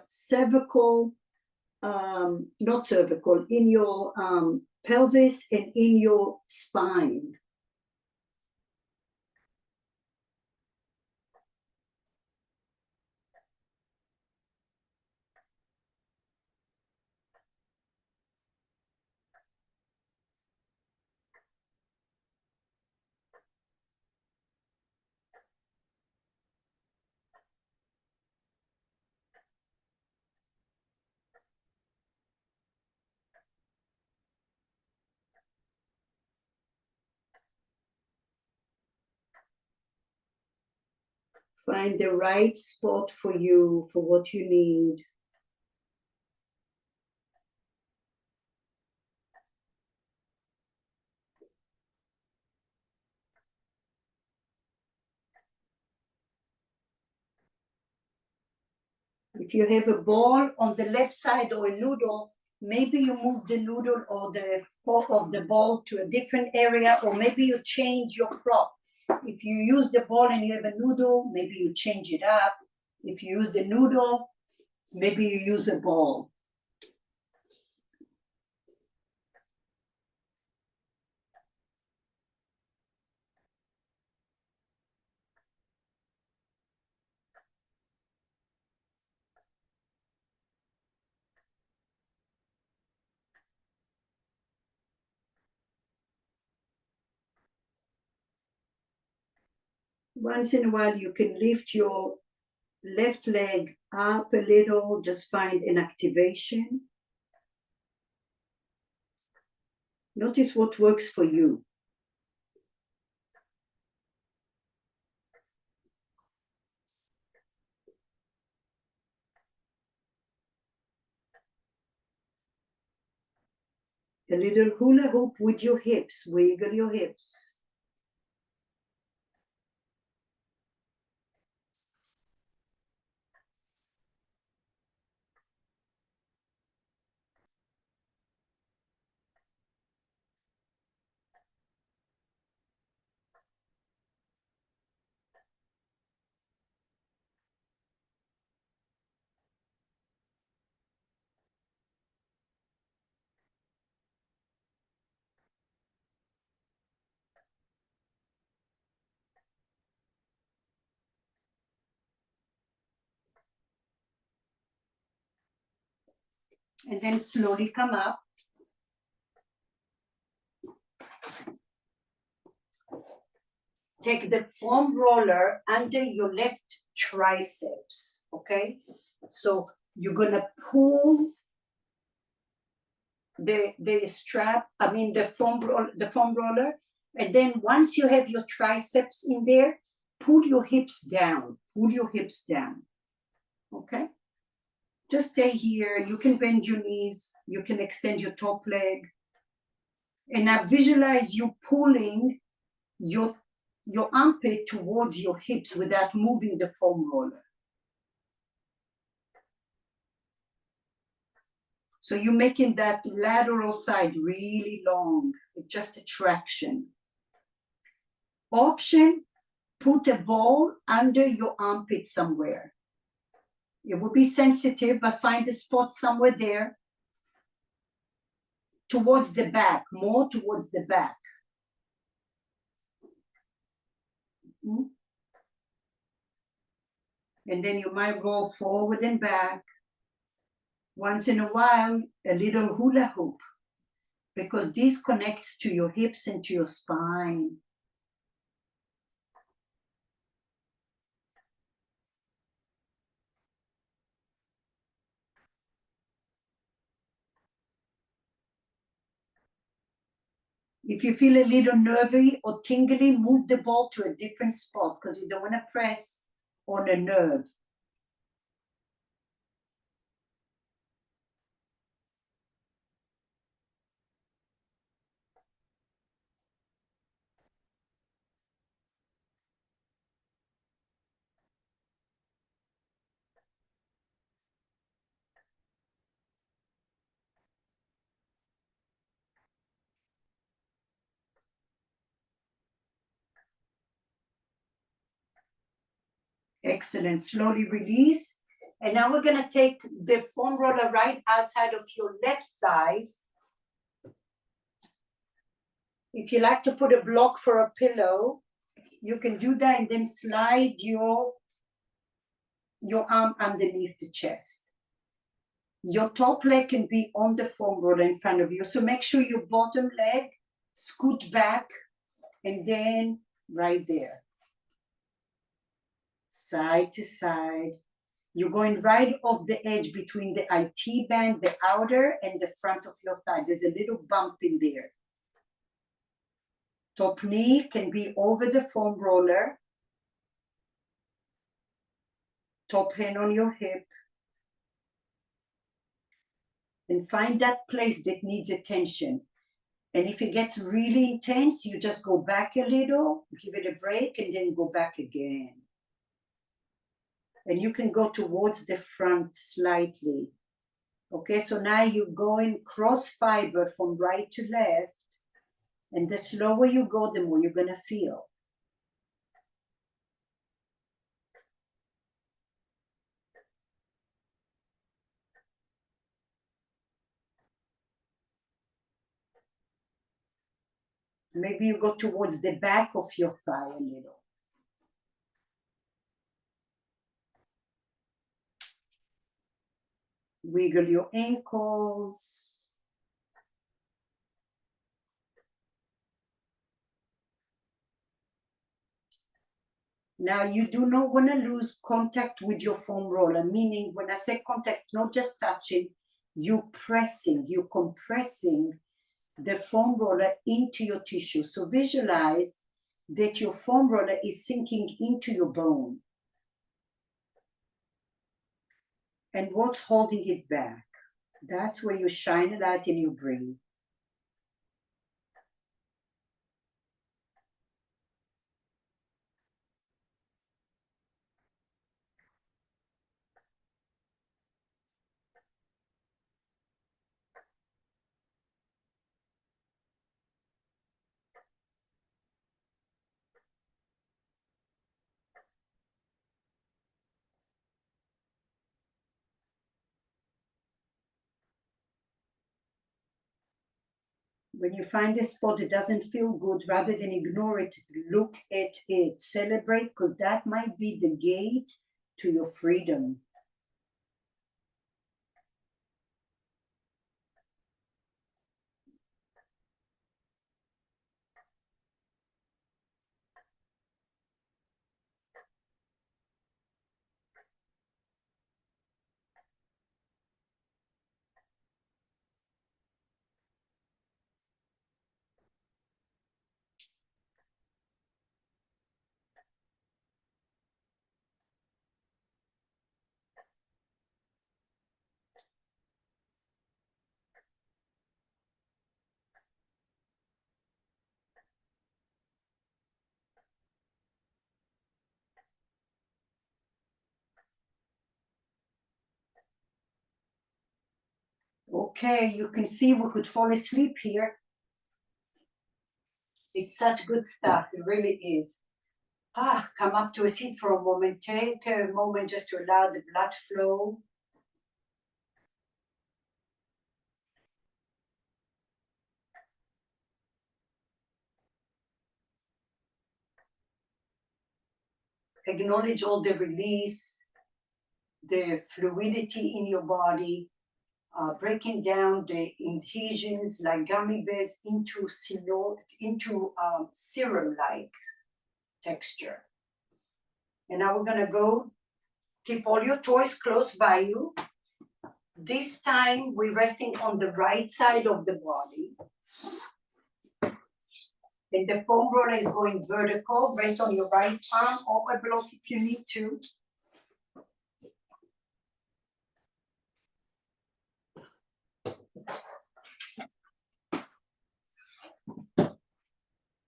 cervical, not cervical, in your pelvis and in your spine. Find the right spot for you, for what you need. If you have a ball on the left side or a noodle, maybe you move the noodle or the fork of the ball to a different area, or maybe you change your prop. If you use the ball and you have a noodle, maybe you change it up. If you use the noodle, maybe you use a ball. Once in a while, you can lift your left leg up a little, just find an activation. Notice what works for you. A little hula hoop with your hips, wiggle your hips. And then slowly come up. Take the foam roller under your left triceps, okay? So you're gonna pull the strap, the foam roller, and then once you have your triceps in there, pull your hips down, okay? Just stay here. You can bend your knees, you can extend your top leg, and now visualize you pulling your armpit towards your hips without moving the foam roller. So you're making that lateral side really long. It's just a traction. Option, put a ball under your armpit somewhere. It will be sensitive, but find a spot somewhere there. Towards the back, more towards the back. And then you might roll forward and back. Once in a while, a little hula hoop, because this connects to your hips and to your spine. If you feel a little nervy or tingly, move the ball to a different spot because you don't want to press on a nerve. Excellent. Slowly release. And now we're going to take the foam roller right outside of your left thigh. If you like to put a block for a pillow, you can do that and then slide your arm underneath the chest. Your top leg can be on the foam roller in front of you. So make sure your bottom leg scoot back and then right there. Side to side. You're going right off the edge between the IT band, the outer and the front of your thigh. There's a little bump in there. Top knee can be over the foam roller. Top hand on your hip. And find that place that needs attention. And if it gets really intense, you just go back a little, give it a break, and then go back again. And you can go towards the front slightly. Okay, so now you're going cross fiber from right to left. And the slower you go, the more you're going to feel. Maybe you go towards the back of your thigh a little. Wiggle your ankles. Now you do not want to lose contact with your foam roller, meaning when I say contact, not just touching, you're compressing the foam roller into your tissue. So visualize that your foam roller is sinking into your bone. And what's holding it back? That's where you shine a light and you breathe. When you find a spot that doesn't feel good, rather than ignore it, look at it, celebrate, because that might be the gate to your freedom. Okay, you can see we could fall asleep here. It's such good stuff, it really is. Come up to a seat for a moment. Take a moment just to allow the blood flow. Acknowledge all the release, the fluidity in your body, breaking down the adhesions like gummy bears into serum-like texture. And now we're gonna go, keep all your toys close by you. This time we're resting on the right side of the body. And the foam roller is going vertical. Rest on your right arm or a block if you need to.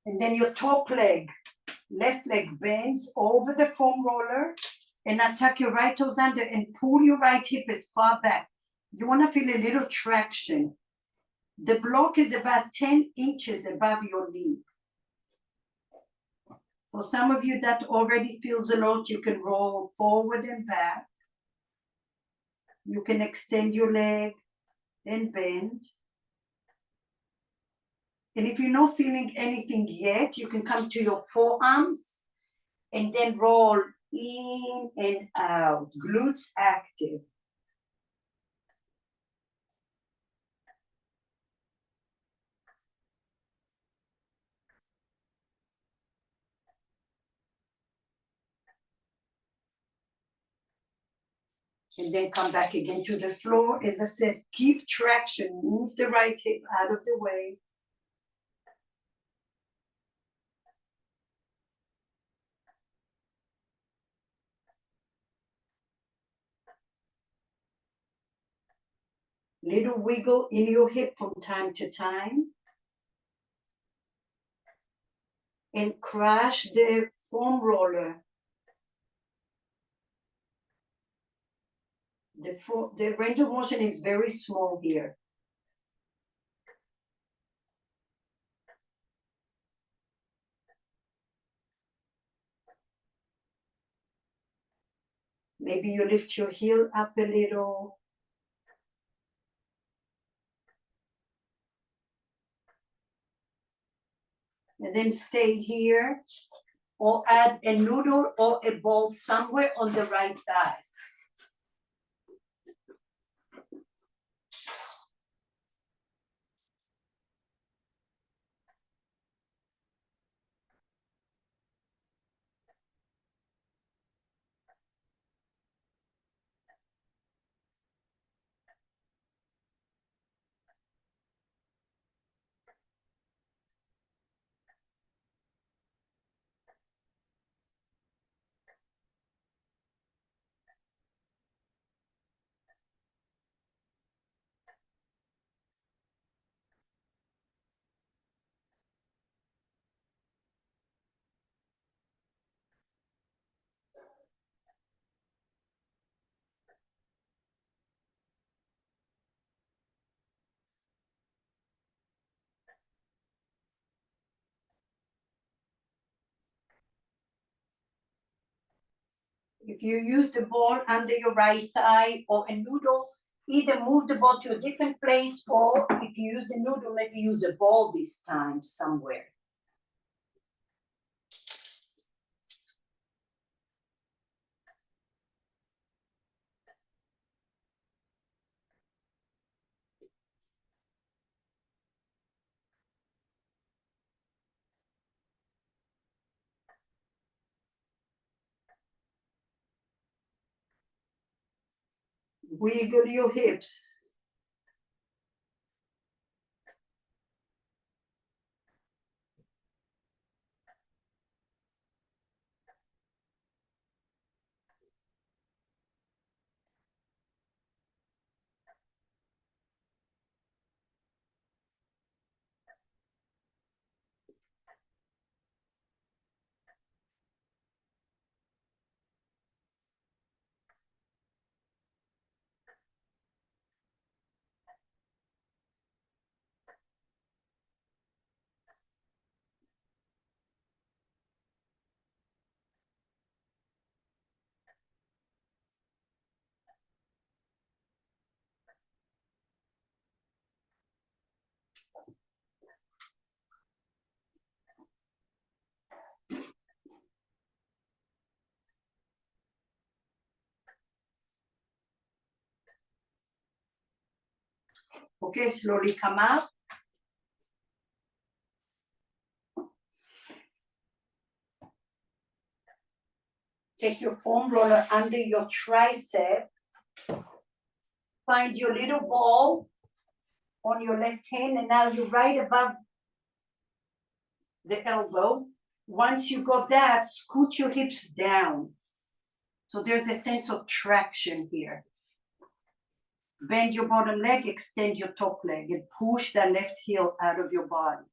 And then your top leg, left leg bends over the foam roller and attack your right toes under and pull your right hip as far back. You want to feel a little traction. The block is about 10 inches above your knee. For some of you that already feels a lot, you can roll forward and back. You can extend your leg and bend. And if you're not feeling anything yet, you can come to your forearms and then roll in and out, glutes active. And then come back again to the floor. As I said, keep traction, move the right hip out of the way. Little wiggle in your hip from time to time. And crash the foam roller. The range of motion is very small here. Maybe you lift your heel up a little. And then stay here, or add a noodle or a ball somewhere on the right thigh. If you use the ball under your right thigh or a noodle, either move the ball to a different place, or if you use the noodle, maybe use a ball this time somewhere. Wiggle your hips. Okay, slowly come up. Take your foam roller under your tricep. Find your little ball on your left hand, and now you're right above the elbow. Once you got that, scoot your hips down. So there's a sense of traction here. Bend your bottom leg, extend your top leg, and push that left heel out of your body.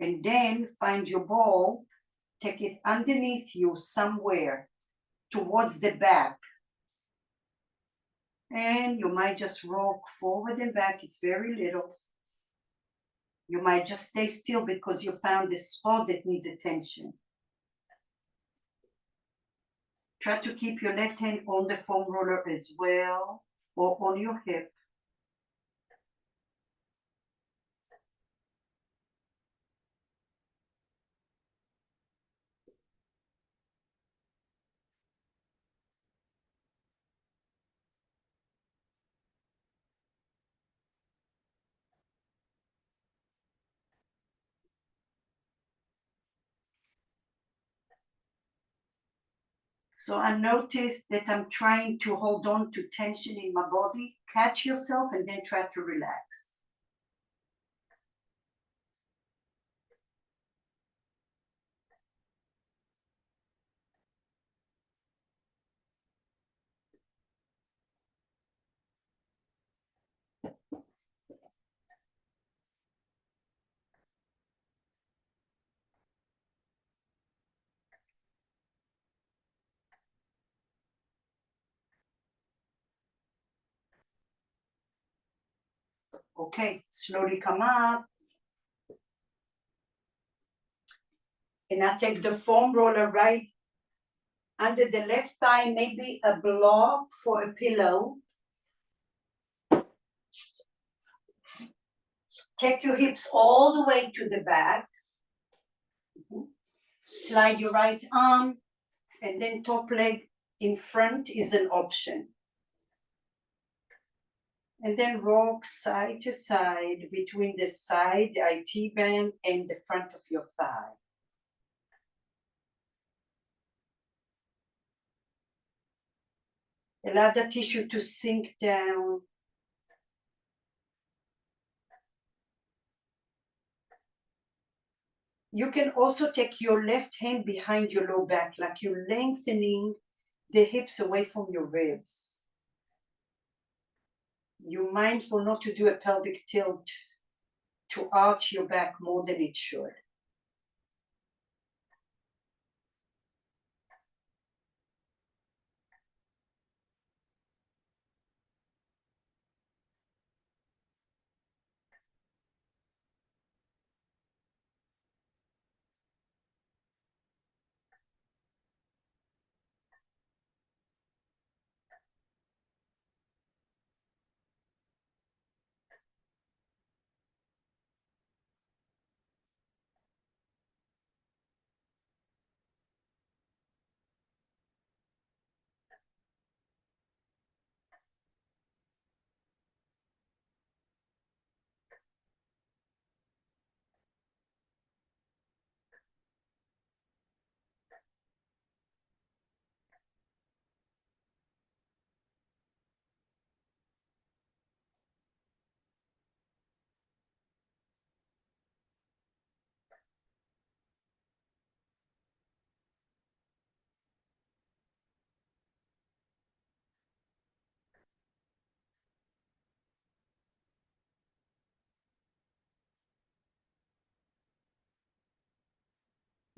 And then find your ball, take it underneath you somewhere towards the back. And you might just rock forward and back. It's very little. You might just stay still because you found this spot that needs attention. Try to keep your left hand on the foam roller as well, or on your hip. So I noticed that I'm trying to hold on to tension in my body. Catch yourself and then try to relax. Okay, slowly come up. And I take the foam roller right under the left thigh, maybe a block for a pillow. Take your hips all the way to the back. Slide your right arm, and then top leg in front is an option. And then rock side to side between the side, the IT band, and the front of your thigh. Allow the tissue to sink down. You can also take your left hand behind your low back, like you're lengthening the hips away from your ribs. You're mindful not to do a pelvic tilt to arch your back more than it should.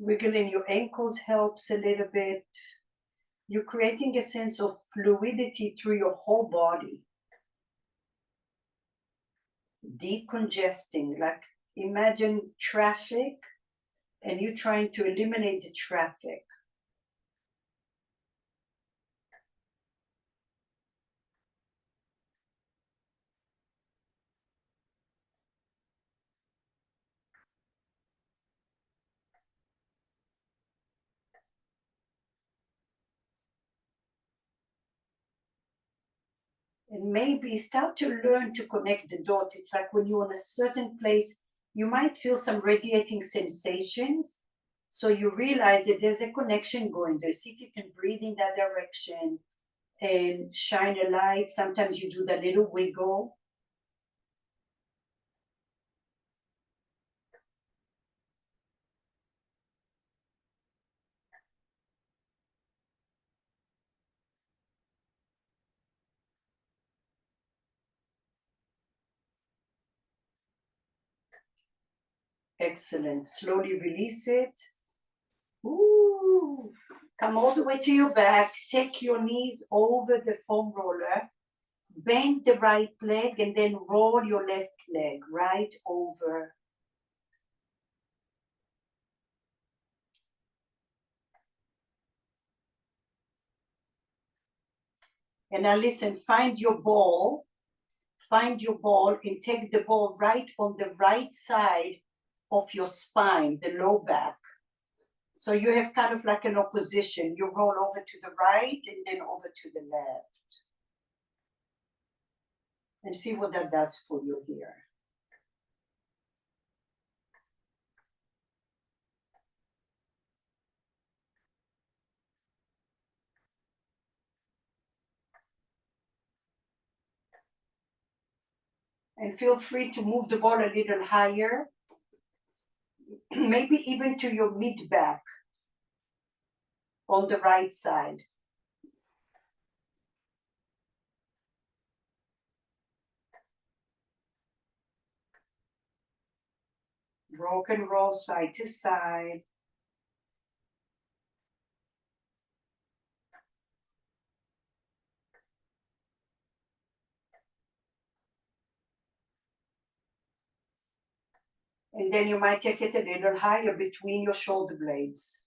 Wiggling your ankles helps a little bit. You're creating a sense of fluidity through your whole body. Decongesting, like imagine traffic and you're trying to eliminate the traffic. And maybe start to learn to connect the dots. It's like when you're in a certain place, you might feel some radiating sensations. So you realize that there's a connection going there. See if you can breathe in that direction and shine a light. Sometimes you do the little wiggle. Excellent. Slowly release it. Ooh. Come all the way to your back. Take your knees over the foam roller. Bend the right leg and then roll your left leg right over. And now listen, find your ball and take the ball right on the right side of your spine, the low back. So you have kind of like an opposition. You roll over to the right and then over to the left. And see what that does for you here. And feel free to move the ball a little higher, maybe even to your mid back on the right side. Rock and roll side to side. And then you might take it a little higher between your shoulder blades.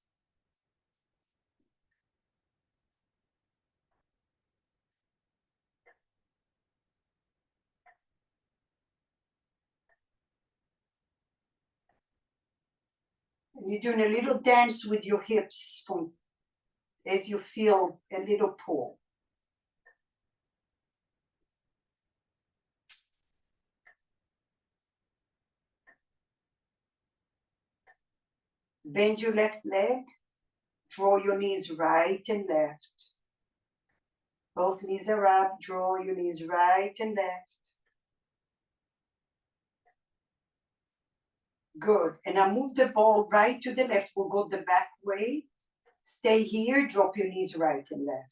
And you're doing a little dance with your hips as you feel a little pull. Bend your left leg. Draw your knees right and left. Both knees are up. Draw your knees right and left. Good. And now move the ball right to the left. We'll go the back way. Stay here. Drop your knees right and left.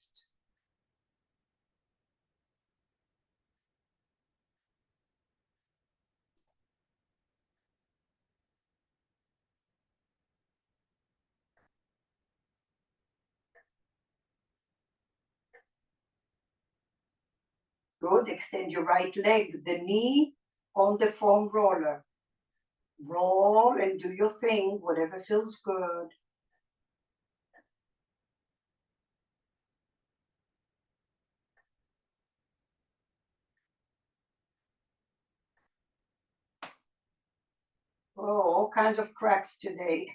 Good. Extend your right leg, the knee on the foam roller. Roll and do your thing, whatever feels good. Oh, all kinds of cracks today.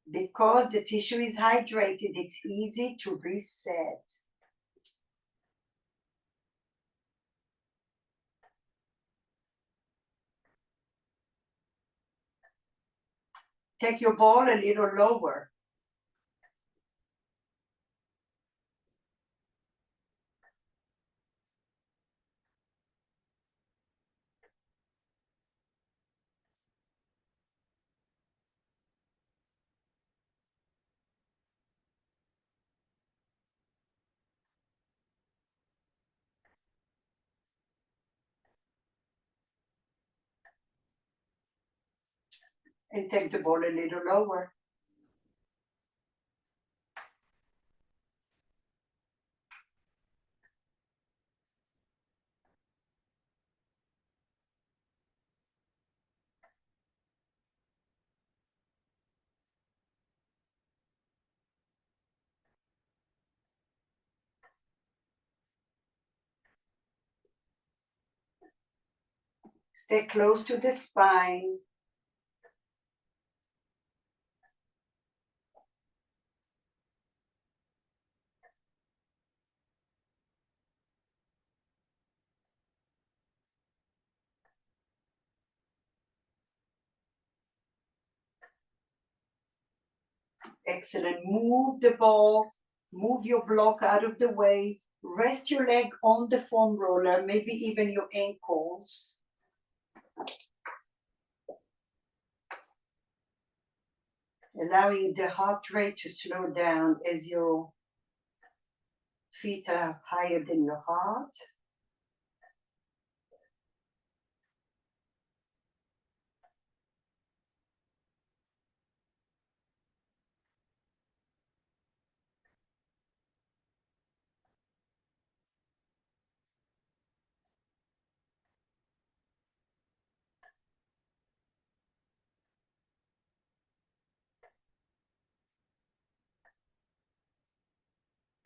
Because the tissue is hydrated, it's easy to reset. Take your ball a little lower. And take the ball a little lower. Stay close to the spine. Excellent. Move the ball, move your block out of the way, rest your leg on the foam roller, maybe even your ankles. Allowing the heart rate to slow down as your feet are higher than your heart.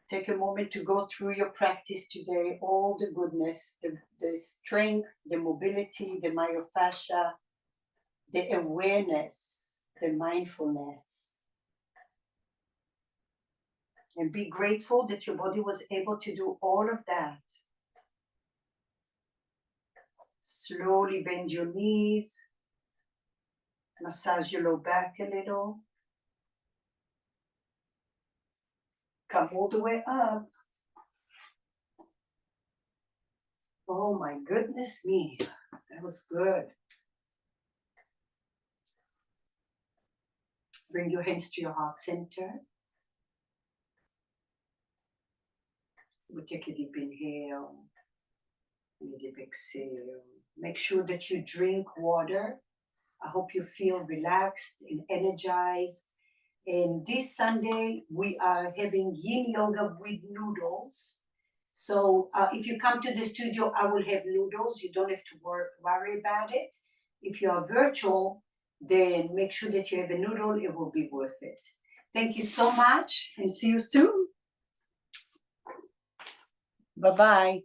Take a moment to go through your practice today, all the goodness, the strength, the mobility, the myofascia, the awareness, the mindfulness. And be grateful that your body was able to do all of that. Slowly bend your knees, massage your low back a little. Come all the way up. Oh my goodness me, that was good. Bring your hands to your heart center. We'll take a deep inhale and a deep exhale. Make sure that you drink water. I hope you feel relaxed and energized. And this Sunday, we are having yin yoga with noodles. So if you come to the studio, I will have noodles. You don't have to worry about it. If you are virtual, then make sure that you have a noodle. It will be worth it. Thank you so much and see you soon. Bye-bye.